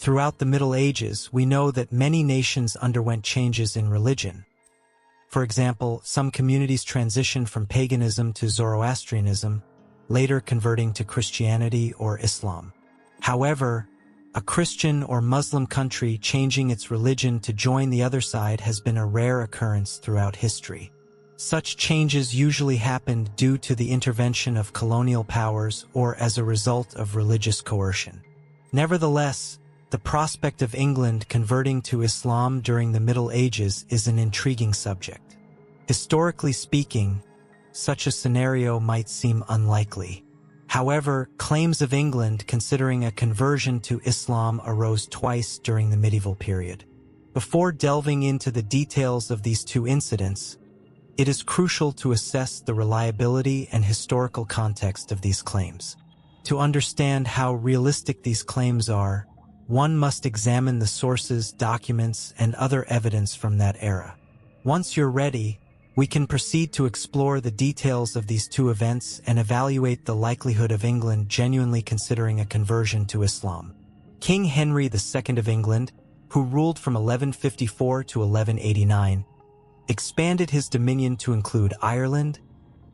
Throughout the Middle Ages, we know that many nations underwent changes in religion. For example, some communities transitioned from paganism to Zoroastrianism, later converting to Christianity or Islam. However, a Christian or Muslim country changing its religion to join the other side has been a rare occurrence throughout history. Such changes usually happened due to the intervention of colonial powers or as a result of religious coercion. Nevertheless, the prospect of England converting to Islam during the Middle Ages is an intriguing subject. Historically speaking, such a scenario might seem unlikely. However, claims of England considering a conversion to Islam arose twice during the medieval period. Before delving into the details of these two incidents, it is crucial to assess the reliability and historical context of these claims. To understand how realistic these claims are, one must examine the sources, documents, and other evidence from that era. Once you're ready, we can proceed to explore the details of these two events and evaluate the likelihood of England genuinely considering a conversion to Islam. King Henry II of England, who ruled from 1154 to 1189, expanded his dominion to include Ireland,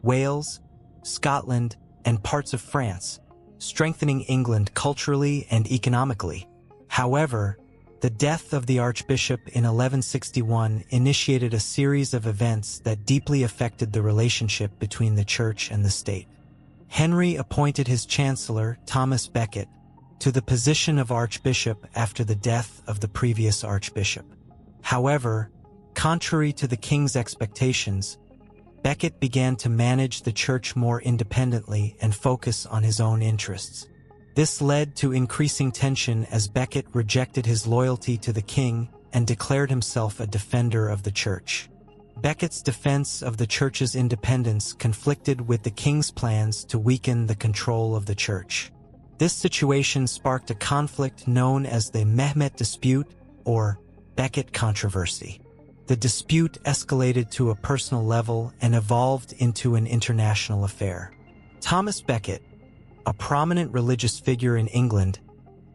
Wales, Scotland, and parts of France, strengthening England culturally and economically. However, the death of the Archbishop in 1161 initiated a series of events that deeply affected the relationship between the Church and the state. Henry appointed his Chancellor, Thomas Becket, to the position of Archbishop after the death of the previous Archbishop. However, contrary to the king's expectations, Becket began to manage the Church more independently and focus on his own interests. This led to increasing tension as Becket rejected his loyalty to the king and declared himself a defender of the Church. Becket's defense of the Church's independence conflicted with the king's plans to weaken the control of the Church. This situation sparked a conflict known as the Mehmet dispute or Becket controversy. The dispute escalated to a personal level and evolved into an international affair. Thomas Becket, a prominent religious figure in England,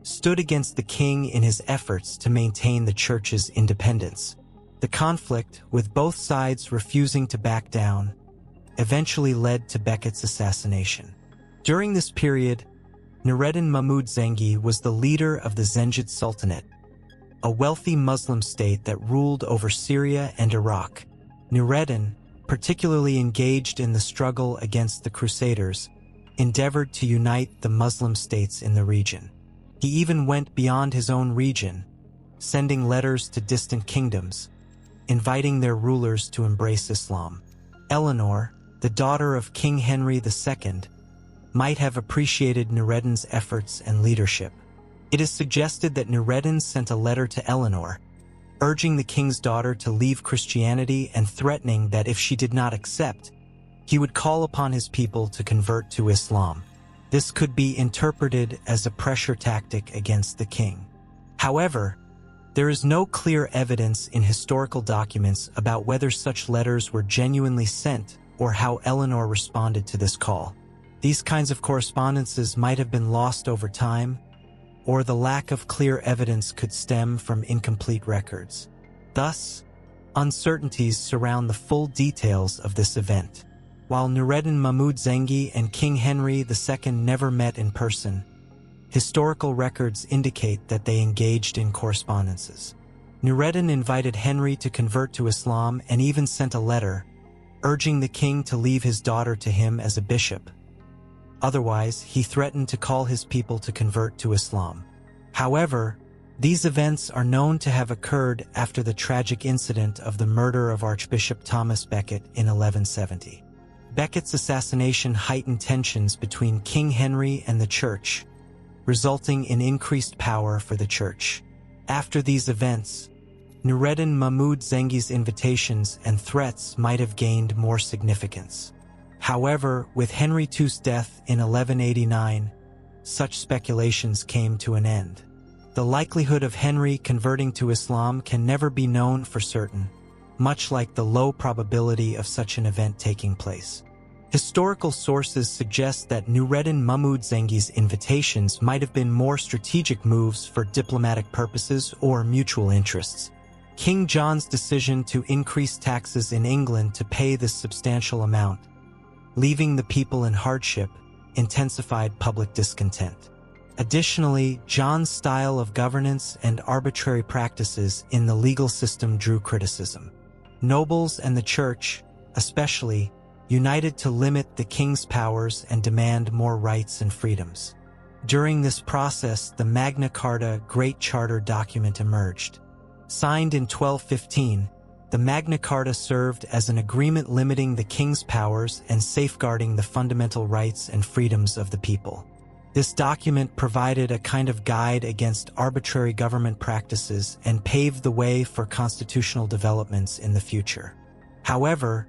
stood against the king in his efforts to maintain the Church's independence. The conflict, with both sides refusing to back down, eventually led to Becket's assassination. During this period, Nureddin Mahmud Zengi was the leader of the Zengid Sultanate, a wealthy Muslim state that ruled over Syria and Iraq. Nureddin, particularly engaged in the struggle against the Crusaders, endeavored to unite the Muslim states in the region. He even went beyond his own region, sending letters to distant kingdoms, inviting their rulers to embrace Islam. Eleanor, the daughter of King Henry II, might have appreciated Nureddin's efforts and leadership. It is suggested that Nureddin sent a letter to Eleanor, urging the king's daughter to leave Christianity and threatening that if she did not accept, he would call upon his people to convert to Islam. This could be interpreted as a pressure tactic against the king. However, there is no clear evidence in historical documents about whether such letters were genuinely sent or how Eleanor responded to this call. These kinds of correspondences might have been lost over time, or the lack of clear evidence could stem from incomplete records. Thus, uncertainties surround the full details of this event. While Nureddin Mahmud Zengi and King Henry II never met in person, historical records indicate that they engaged in correspondences. Nureddin invited Henry to convert to Islam and even sent a letter, urging the king to leave his daughter to him as a bishop. Otherwise, he threatened to call his people to convert to Islam. However, these events are known to have occurred after the tragic incident of the murder of Archbishop Thomas Becket in 1170. Becket's assassination heightened tensions between King Henry and the Church, resulting in increased power for the Church. After these events, Nureddin Mahmud Zengi's invitations and threats might have gained more significance. However, with Henry II's death in 1189, such speculations came to an end. The likelihood of Henry converting to Islam can never be known for certain, much like the low probability of such an event taking place. Historical sources suggest that Nureddin Mahmud Zengi's invitations might have been more strategic moves for diplomatic purposes or mutual interests. King John's decision to increase taxes in England to pay this substantial amount, leaving the people in hardship, intensified public discontent. Additionally, John's style of governance and arbitrary practices in the legal system drew criticism. Nobles and the church, especially, united to limit the king's powers and demand more rights and freedoms. During this process, the Magna Carta Great Charter document emerged. Signed in 1215, the Magna Carta served as an agreement limiting the king's powers and safeguarding the fundamental rights and freedoms of the people. This document provided a kind of guide against arbitrary government practices and paved the way for constitutional developments in the future. However,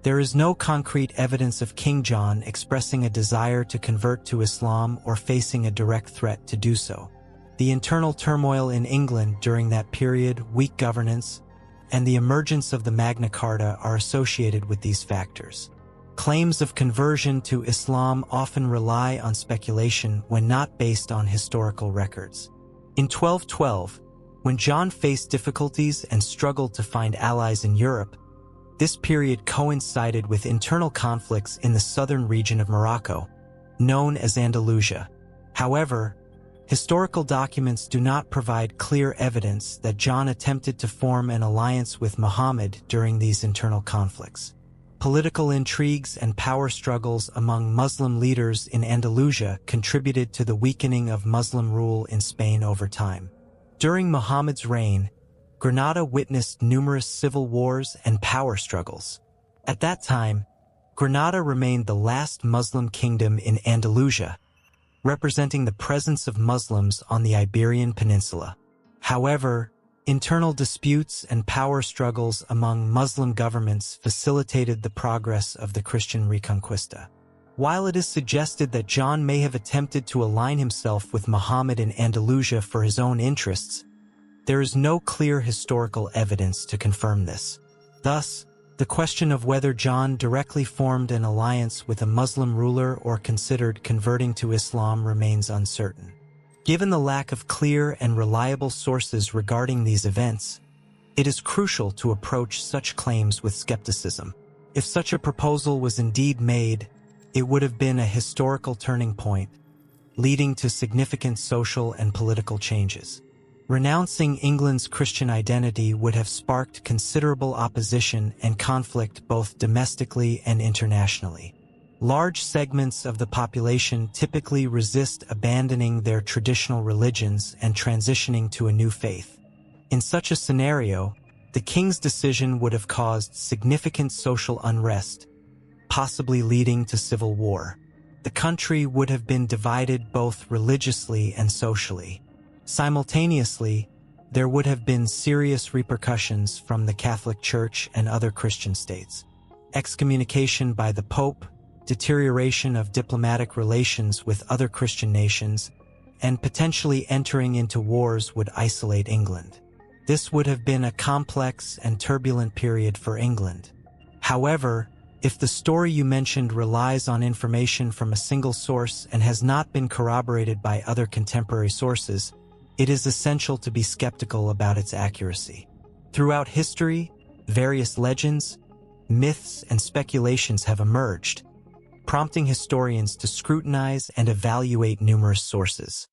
there is no concrete evidence of King John expressing a desire to convert to Islam or facing a direct threat to do so. The internal turmoil in England during that period, weak governance, and the emergence of the Magna Carta are associated with these factors. Claims of conversion to Islam often rely on speculation when not based on historical records. In 1212, when John faced difficulties and struggled to find allies in Europe, this period coincided with internal conflicts in the southern region of Morocco, known as Andalusia. However, historical documents do not provide clear evidence that John attempted to form an alliance with Muhammad during these internal conflicts. Political intrigues and power struggles among Muslim leaders in Andalusia contributed to the weakening of Muslim rule in Spain over time. During Muhammad's reign, Granada witnessed numerous civil wars and power struggles. At that time, Granada remained the last Muslim kingdom in Andalusia, representing the presence of Muslims on the Iberian Peninsula. However, internal disputes and power struggles among Muslim governments facilitated the progress of the Christian Reconquista. While it is suggested that John may have attempted to align himself with Muhammad in Andalusia for his own interests, there is no clear historical evidence to confirm this. Thus, the question of whether John directly formed an alliance with a Muslim ruler or considered converting to Islam remains uncertain. Given the lack of clear and reliable sources regarding these events, it is crucial to approach such claims with skepticism. If such a proposal was indeed made, it would have been a historical turning point, leading to significant social and political changes. Renouncing England's Christian identity would have sparked considerable opposition and conflict both domestically and internationally. Large segments of the population typically resist abandoning their traditional religions and transitioning to a new faith. In such a scenario, the king's decision would have caused significant social unrest, possibly leading to civil war. The country would have been divided both religiously and socially. Simultaneously, there would have been serious repercussions from the Catholic Church and other Christian states. Excommunication by the Pope, deterioration of diplomatic relations with other Christian nations, and potentially entering into wars would isolate England. This would have been a complex and turbulent period for England. However, if the story you mentioned relies on information from a single source and has not been corroborated by other contemporary sources, it is essential to be skeptical about its accuracy. Throughout history, various legends, myths, and speculations have emerged, prompting historians to scrutinize and evaluate numerous sources.